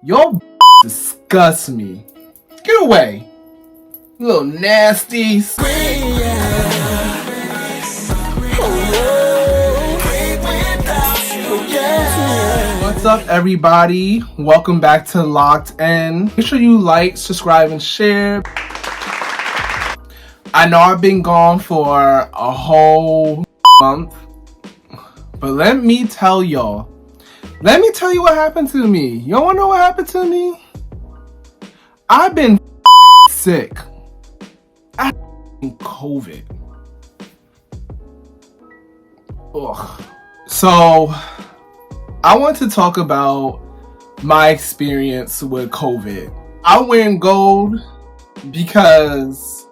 Your disgust me. Get away. You little nasty. What's up, everybody? Welcome back to Locked In. Make sure you like, subscribe, and share. I know I've been gone for a whole month, but let me tell you what happened to me. Y'all wanna know what happened to me? I've been sick. I had COVID. Ugh. So, I want to talk about my experience with COVID. I'm wearing gold because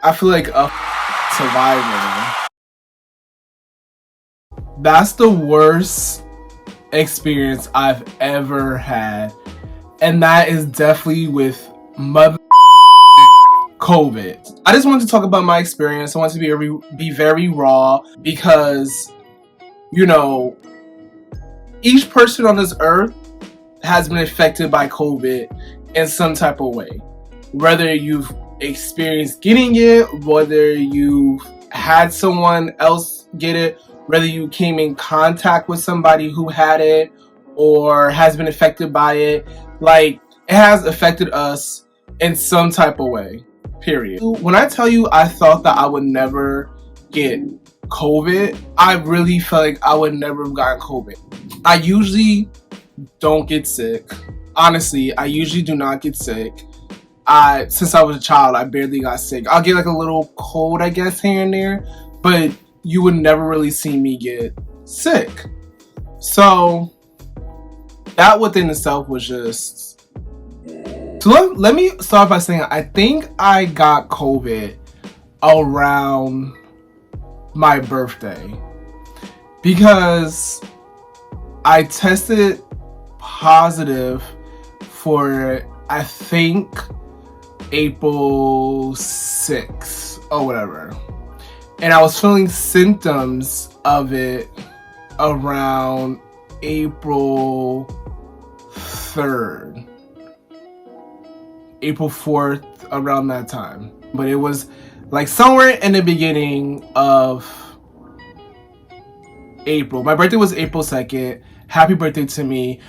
I feel like a survivor. That's the worst experience I've ever had. And that is definitely with mother COVID. I just wanted to talk about my experience. I want to be very raw because, you know, each person on this earth has been affected by COVID in some type of way. Whether you've experienced getting it, whether you've had someone else get it, whether you came in contact with somebody who had it or has been affected by it, like, it has affected us in some type of way, period. When I tell you I thought that I would never get COVID, I really felt like I would never have gotten COVID. I usually don't get sick. Honestly, I usually do not get sick. Since I was a child, I barely got sick. I'll get like a little cold, I guess, here and there, but you would never really see me get sick. So that within itself was just... So let me start by saying I think I got COVID around my birthday because I tested positive for, I think, April 6th or whatever. And I was feeling symptoms of it around April 3rd. April 4th, around that time. But it was like somewhere in the beginning of April. My birthday was April 2nd. Happy birthday to me.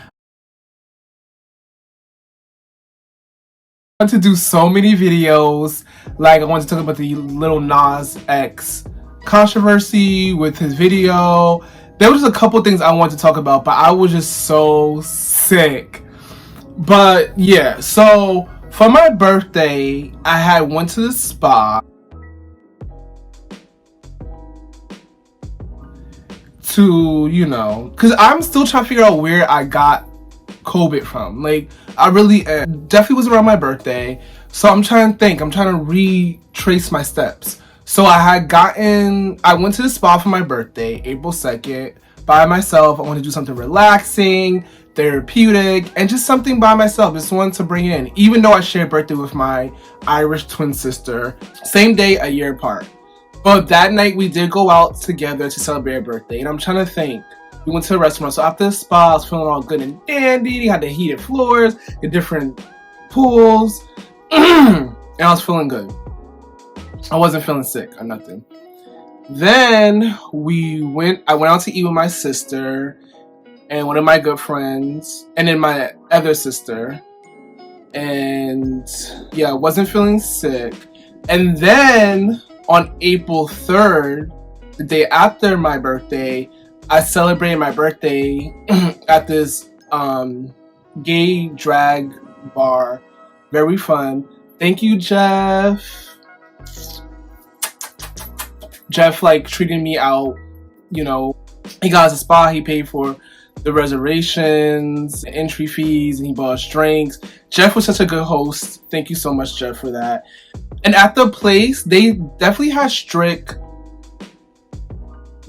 I want to do so many videos. Like, I want to talk about the Lil Nas X controversy with his video. There was a couple things I wanted to talk about, but I was just so sick. But yeah, so for my birthday, I went to the spa to, you know, because I'm still trying to figure out where I got COVID from. Like, I really definitely was around my birthday, so I'm trying to think. I'm trying to retrace my steps. So I went to the spa for my birthday, April 2nd, by myself. I wanted to do something relaxing, therapeutic, and just something by myself. Just wanted to bring in, even though I shared birthday with my Irish twin sister, same day, a year apart. But that night we did go out together to celebrate her birthday, and I'm trying to think. We went to a restaurant, so after the spa, I was feeling all good and dandy. They had the heated floors, the different pools, and I was feeling good. I wasn't feeling sick or nothing. Then I went out to eat with my sister and one of my good friends, and then my other sister. And yeah, I wasn't feeling sick. And then on April 3rd, the day after my birthday, I celebrated my birthday at this gay drag bar. Very fun. Thank you, Jeff. Jeff, like, treated me out. You know, he got us a spa. He paid for the reservations, the entry fees, and he bought us drinks. Jeff was such a good host. Thank you so much, Jeff, for that. And at the place, they definitely had strict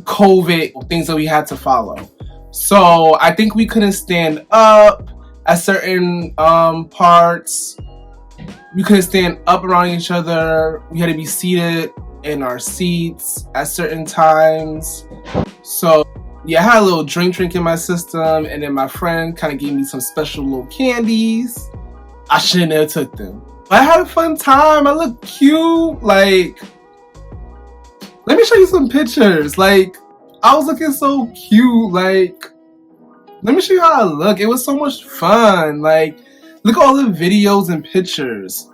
COVID things that we had to follow. So I think we couldn't stand up at certain parts. We couldn't stand up around each other. We had to be seated in our seats at certain times. So yeah, I had a little drink in my system, and then my friend kind of gave me some special little candies. I shouldn't have took them. But I had a fun time. I look cute. Like, let me show you some pictures. Like, I was looking so cute. Like, let me show you how I look. It was so much fun. Like, look at all the videos and pictures.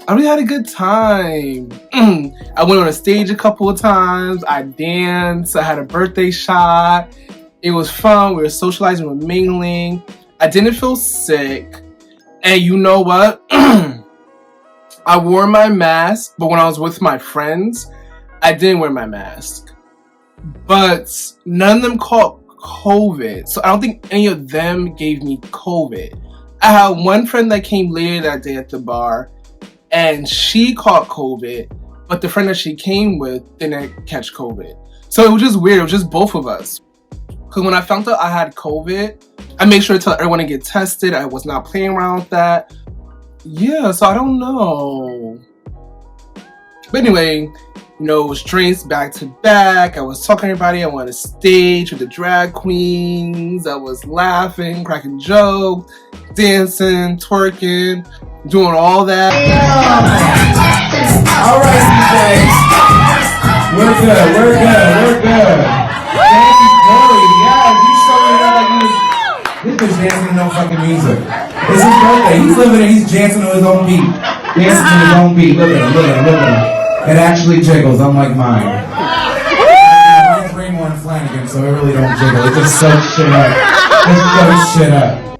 I really had a good time. I went on a stage a couple of times. I danced. I had a birthday shot. It was fun. We were socializing, we were mingling. I didn't feel sick. And you know what? I wore my mask, but when I was with my friends, I didn't wear my mask. But none of them caught COVID. So I don't think any of them gave me COVID. I had one friend that came later that day at the bar, and she caught COVID, but the friend that she came with didn't catch COVID. So it was just weird. It was just both of us. Because when I found out I had COVID, I made sure to tell everyone to get tested. I was not playing around with that. Yeah, so I don't know. But anyway, you know, it was drinks back to back. I was talking to everybody. I went on stage with the drag queens. I was laughing, cracking jokes, dancing, twerking, doing all that. All right, DJs. We're good. Thank you, Corey. Yeah, you showed it up like you was... This bitch dancing to no fucking music. It's his birthday. He's living it. He's dancing to his own beat. Dancing to his own beat. Look at him. It actually jiggles, unlike mine. Mine's Raymore and Flanagan, so it really don't jiggle. It just soaks shit up.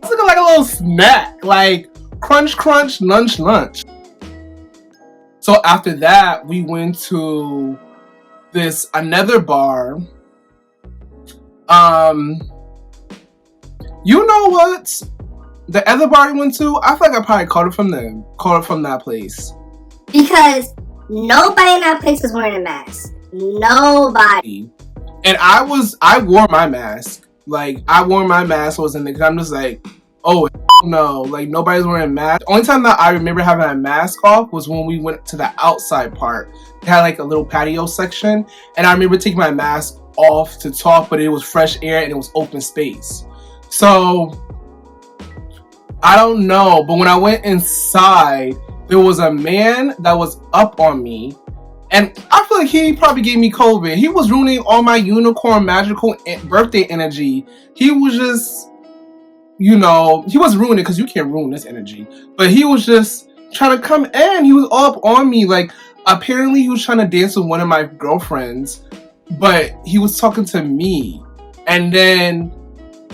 It's looking like a little snack. Like, crunch, lunch. So after that, we went to another bar. You know what? The other bar we went to, I feel like I probably caught it from that place. Because nobody in that place was wearing a mask. Nobody. And I wore my mask. Like, I wore my mask. I was in there, because I'm just like, oh, no. Like, nobody's wearing a mask. The only time that I remember having a mask off was when we went to the outside part. They had, like, a little patio section. And I remember taking my mask off to talk, but it was fresh air and it was open space. So, I don't know. But when I went inside, there was a man that was up on me. And I feel like he probably gave me COVID. He was ruining all my unicorn magical birthday energy. He was just, you know, he was ruining it, because you can't ruin this energy. But he was just trying to come in. He was all up on me. Like, apparently he was trying to dance with one of my girlfriends, but he was talking to me. And then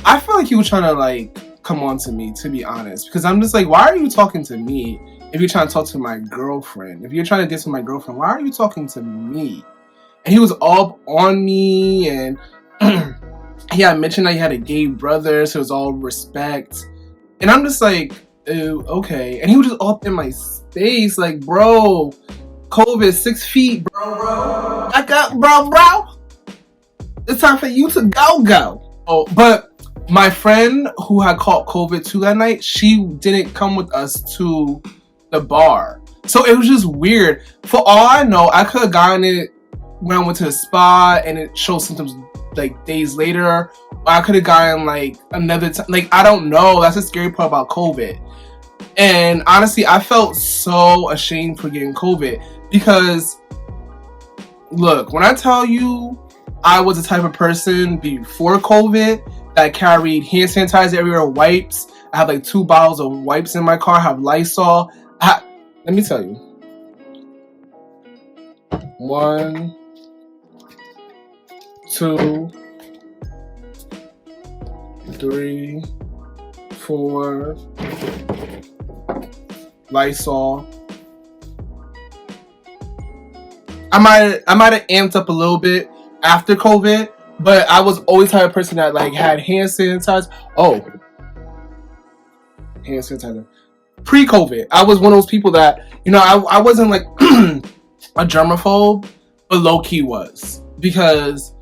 I feel like he was trying to, like, come on to me, to be honest. Because I'm just like, why are you talking to me if you're trying to talk to my girlfriend? If you're trying to dance with my girlfriend, why are you talking to me? And he was all on me, and he had mentioned that he had a gay brother, so it was all respect. And I'm just like, ew, okay. And he was just all up in my face, like, bro, COVID, 6 feet, bro. Back up, bro. It's time for you to go. Oh, but my friend who had caught COVID too that night, she didn't come with us to the bar. So it was just weird. For all I know, I could have gotten it when I went to the spa and it showed symptoms like days later. Or I could have gotten like another time. Like, I don't know. That's the scary part about COVID. And honestly, I felt so ashamed for getting COVID. Because, look, when I tell you I was the type of person before COVID that carried hand sanitizer everywhere, wipes. I have like 2 bottles of wipes in my car. I have Lysol. Let me tell you. 1, 2, 3, 4. Lysol. I might have amped up a little bit after COVID, but I was always the type of person that like had hand sanitizer. Oh, hand sanitizer. Pre-COVID, I was one of those people that, you know, I wasn't like a germaphobe, but low-key was, because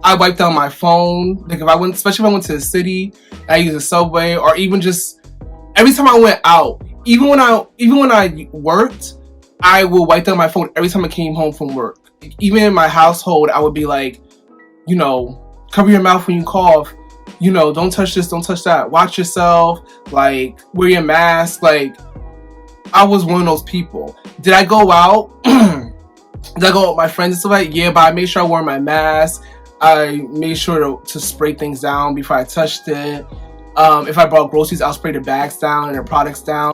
I wiped down my phone. Like, if I went, especially if I went to the city, I use the subway, or even just every time I went out, even when I worked, I would wipe down my phone every time I came home from work. Even in my household, I would be like, you know, cover your mouth when you cough. You know, don't touch this, don't touch that. Watch yourself. Like, wear your mask. Like, I was one of those people. Did I go out? Did I go out with my friends and stuff like that? Yeah, but I made sure I wore my mask. I made sure to spray things down before I touched it. If I brought groceries, I'll spray the bags down and the products down.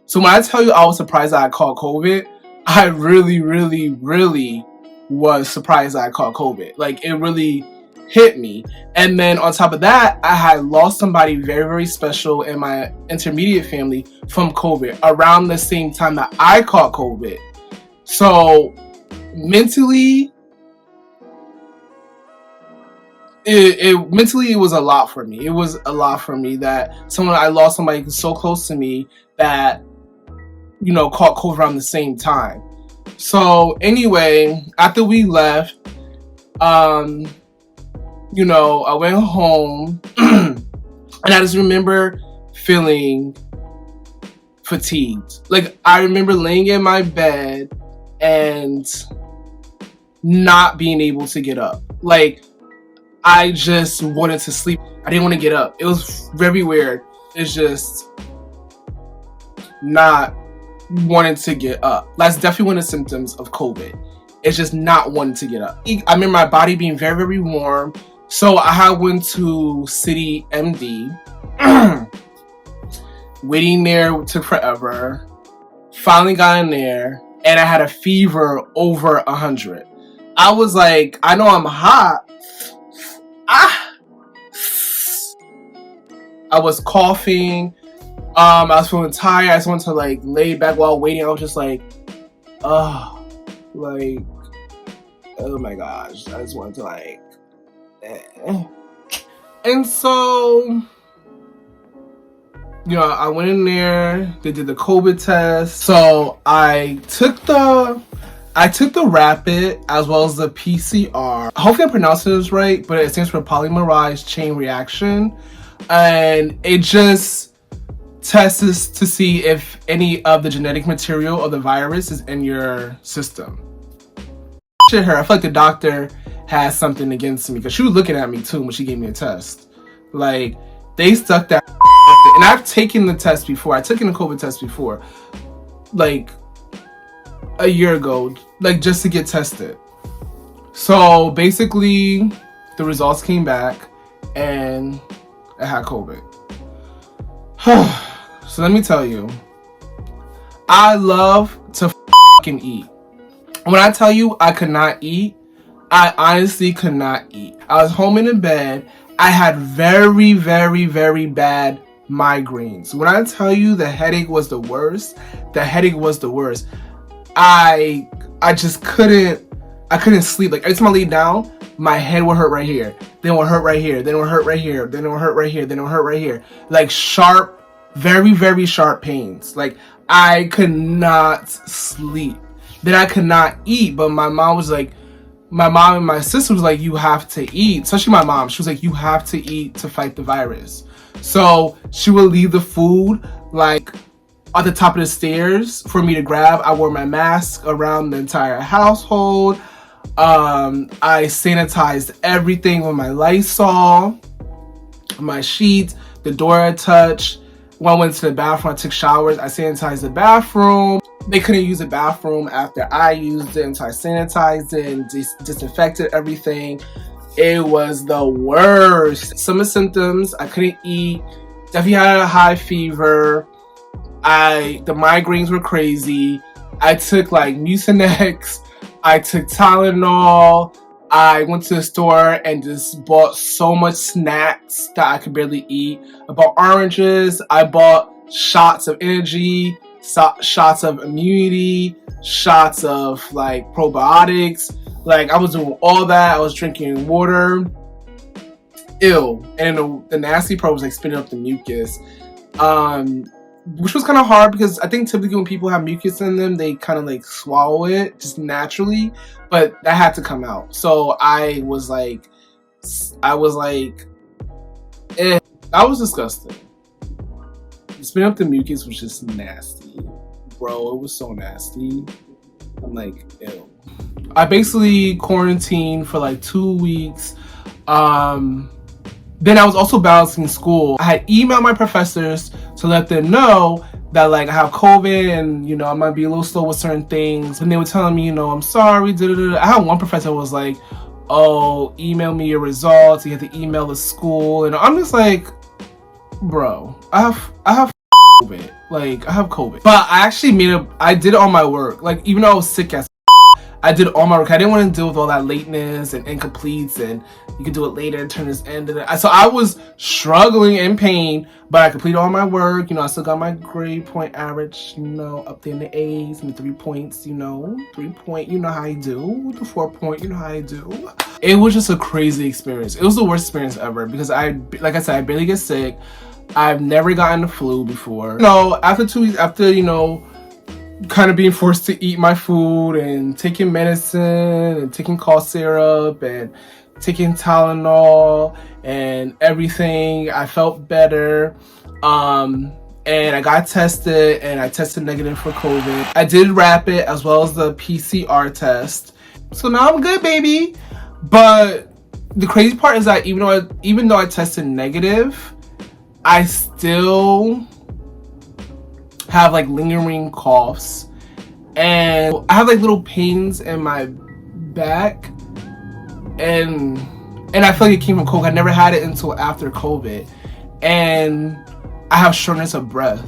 So when I tell you I was surprised that I caught COVID, I really, really, really was surprised that I caught COVID. Like, it really hit me. And then on top of that, I had lost somebody very, very special in my intermediate family from COVID around the same time that I caught COVID. So mentally, it was a lot for me. It was a lot for me that I lost somebody so close to me that, you know, caught COVID around the same time. So anyway, after we left, you know, I went home and I just remember feeling fatigued. Like, I remember laying in my bed and not being able to get up. Like, I just wanted to sleep. I didn't want to get up. It was very weird. It's just not wanting to get up. That's definitely one of the symptoms of COVID. It's just not wanting to get up. I remember my body being very, very warm. So I went to City MD. Waiting there took forever. Finally got in there, and I had a fever over 100. I was like, I know I'm hot. I was coughing. I was feeling tired. I just wanted to like lay back while waiting. I was just like, oh my gosh. I just wanted to like, And so, you know, I went in there. They did the COVID test. So I took the rapid as well as the PCR. Hopefully I'm pronouncing this right, but it stands for polymerase chain reaction. And it just tests to see if any of the genetic material of the virus is in your system. Shit, her. I feel like the doctor has something against me because she was looking at me too when she gave me a test. Like, they stuck that and I've taken the test before. I took the COVID test before, like a year ago, like just to get tested. So basically, the results came back and I had COVID. So let me tell you, I love to fucking eat. When I tell you I could not eat, I honestly could not eat. I was home in bed. I had very, very, very bad migraines. When I tell you the headache was the worst, I just couldn't sleep. Like, every time I lay down, my head would hurt right here. Then it would hurt right here. Then it would hurt right here. Then it would hurt right here. Then it would hurt right here. Like, sharp, very, very sharp pains. Like, I could not sleep. Then I could not eat. But my mom and my sister was like, you have to eat. Especially my mom. She was like, you have to eat to fight the virus. So she would leave the food like at the top of the stairs for me to grab. I wore my mask around the entire household. I sanitized everything with my Lysol, my sheets, the door I touched. When I went to the bathroom, I took showers. I sanitized the bathroom. They couldn't use the bathroom after I used it, and so I sanitized it and disinfected everything. It was the worst. Some of the symptoms, I couldn't eat. Definitely had a high fever. The migraines were crazy. I took like Mucinex. I took Tylenol. I went to the store and just bought so much snacks that I could barely eat. I bought oranges. I bought shots of energy, shots of immunity, shots of like probiotics. Like, I was doing all that. I was drinking water. Ew. And then the nasty part was like spitting up the mucus. Which was kind of hard because I think typically when people have mucus in them, they kind of like swallow it just naturally, but that had to come out. So I was like, eh. That was disgusting. Spitting up the mucus was just nasty, bro. It was so nasty. I'm like, ew. I basically quarantined for like 2 weeks. Then I was also balancing school. I had emailed my professors to let them know that like I have COVID and you know I might be a little slow with certain things. And they were telling me, you know, I'm sorry. I had one professor who was like, oh, email me your results. You have to email the school, and I'm just like, bro, I have COVID. Like I have COVID. But I actually I did all my work. Like even though I was sick as I did all my work. I didn't want to deal with all that lateness and incompletes and you could do it later and turn this end. So I was struggling in pain, but I completed all my work. You know, I still got my grade point average, you know, up there in the A's and the 3 points, you know, 3 point, you know how you do. The 4 point, you know how you do. It was just a crazy experience. It was the worst experience ever because like I said, I barely get sick. I've never gotten the flu before. You know, after 2 weeks, after, you know, kind of being forced to eat my food and taking medicine and taking cough syrup and taking Tylenol and everything, I felt better. And I got tested and I tested negative for COVID. I did rapid as well as the PCR test. So now I'm good, baby. But the crazy part is that even though I tested negative, I still have like lingering coughs and I have like little pains in my back and I feel like it came from COVID. I never had it until after COVID, and I have shortness of breath.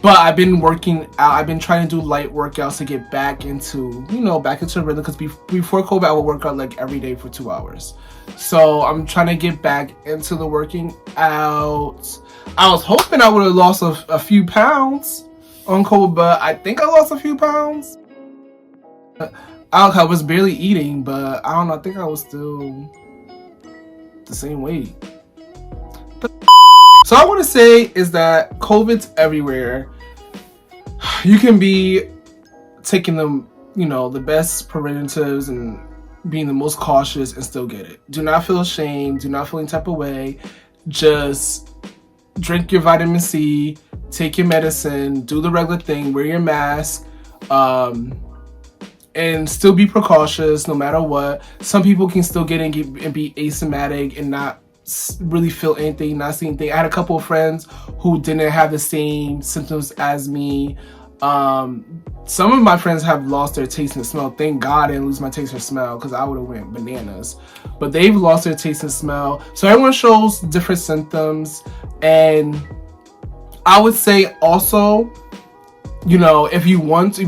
But I've been working out. I've been trying to do light workouts to get back into, you know, back into rhythm, because before COVID I would work out like every day for 2 hours. So I'm trying to get back into the working out. I was hoping I would have lost a few pounds on COVID, but I think I lost a few pounds. I was barely eating, but I don't know, I think I was still the same weight. So I want to say is that COVID's everywhere. You can be taking the, you know, the best preventives and being the most cautious and still get it. Do not feel ashamed. Do not feel any type of way. Just drink your vitamin C, take your medicine, do the regular thing, wear your mask, and still be precautious no matter what. Some people can still get in and be asymptomatic and not really feel anything, not see anything. I had a couple of friends who didn't have the same symptoms as me. Some of my friends have lost their taste and smell. Thank God I didn't lose my taste or smell, because I would have went bananas. But they've lost their taste and smell. So everyone shows different symptoms. And I would say also, you know, if you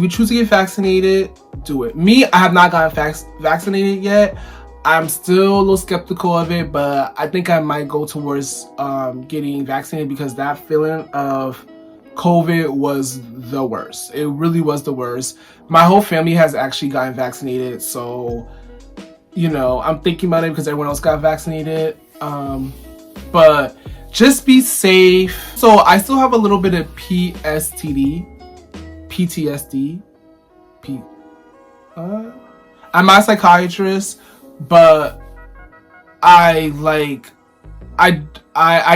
choose to get vaccinated, do it. Me, I have not gotten vaccinated yet. I'm still a little skeptical of it, but I think I might go towards getting vaccinated, because that feeling of COVID was the worst. It really was the worst. My whole family has actually gotten vaccinated, so, you know, I'm thinking about it because everyone else got vaccinated. But just be safe. So I still have a little bit of PTSD. I'm not a psychiatrist, but I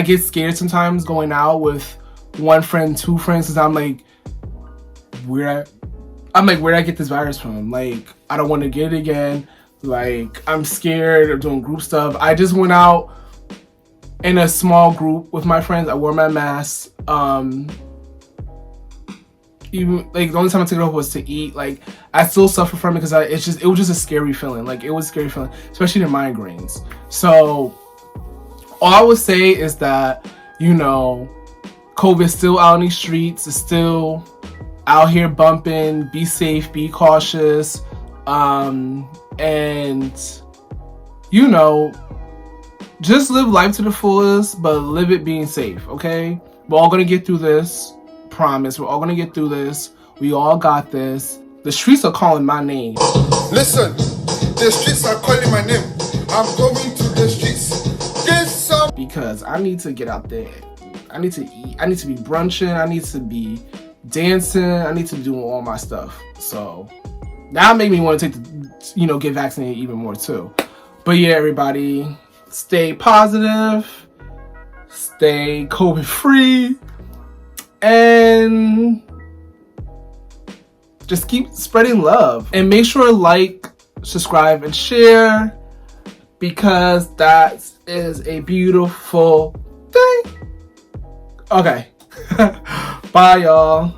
get scared sometimes going out with one friend, two friends, because I'm like, where'd I get this virus from? Like, I don't want to get it again. Like, I'm scared of doing group stuff. I just went out in a small group with my friends. I wore my mask. Even like the only time I took it off was to eat. Like, I still suffer from it because it was just a scary feeling. Like, it was a scary feeling, especially the migraines. So all I would say is that, you know, COVID's still out in these streets. It's still out here bumping. Be safe, be cautious, and, you know, just live life to the fullest, but live it being safe, okay? We're all gonna get through this. Promise, we're all gonna get through this. We all got this. The streets are calling my name. Listen, the streets are calling my name. I'm going to the streets. Get some. Because I need to get out there. I need to eat. I need to be brunching. I need to be dancing. I need to be doing all my stuff. So that made me want to get vaccinated even more too. But yeah, everybody, stay positive, stay COVID free, and just keep spreading love. And make sure to like, subscribe, and share, because that is a beautiful thing. Okay. Bye, y'all.